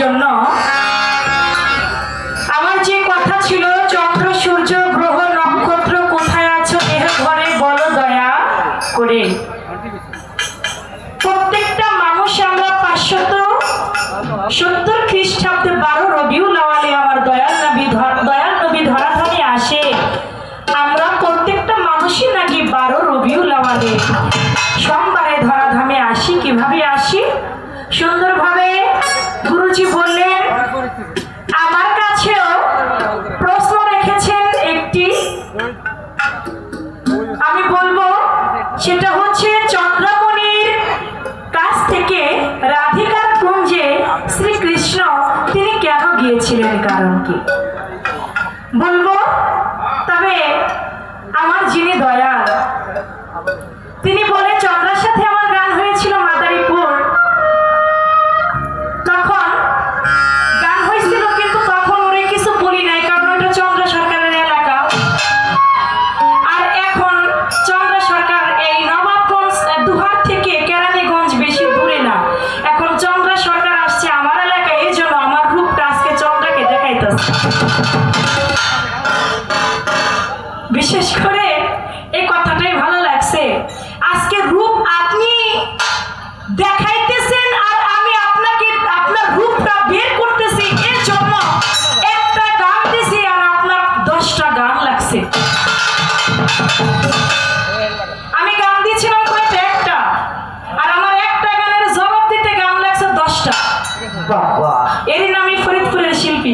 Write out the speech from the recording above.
জন্য আমার যে কথা ছিল, চন্দ্র সূর্য গ্রহ নক্ষত্র কোথায় আছো এর ঘরে বলো দয়া করে। প্রত্যেকটা মানুষ আমরা 570 খ্রিস্টাব্দে 12 রবিউল আওয়ালে আমার দয়াল নবী ধরাধামে আসে। আমরা প্রত্যেকটা মানুষই নাকি 12 রবিউল আওয়ালে সোমবারে ধরাধামে আসি। কিভাবে আসি? সুন্দরভাবে গুরুজি বললেন। আমার কাছেও প্রশ্ন রেখেছেন একটি, আমি বলবো সেটা হচ্ছে চন্দ্রমণির কাছ থেকে রাধিকার কুঞ্জে শ্রীকৃষ্ণ তিনি কেন গিয়েছিলেন, কারণ কি বলবো। তবে আমার যিনি দয়াল তিনি বলে, চন্দ্রার সাথে আমার গান হয়েছিল মাদারীপুর। তখন গান হয়েছিল, কিন্তু তখন ওরে কিছু বলি নাই, কারণ ওটা চন্দ্র সরকারের এলাকা। আর এখন চন্দ্র সরকার এই নবাবগঞ্জ দুহার থেকে কেরানীগঞ্জ বেশি দূরে না। এখন চন্দ্র সরকার আসছে আমার এলাকায়, এই জন্য আমার রূপটা আজকে চন্দ্রকে দেখাইতেছে। বিশেষ করে এই কথাটাই ভালো লাগছে, আজকে রূপ আপনি দেখাইতেছেন আর আমি আপনাকে আপনার রূপটা বের করতেছি। এর জন্য একটা গান দিছি আর আপনার 10টা গান লাগছে। আমি গান দিয়েছিলাম কয়টা? একটা। আর আমার একটা গানের জবাব দিতে গান লাগছে 10টা। এরই নামই ফরিদপুরের শিল্পী।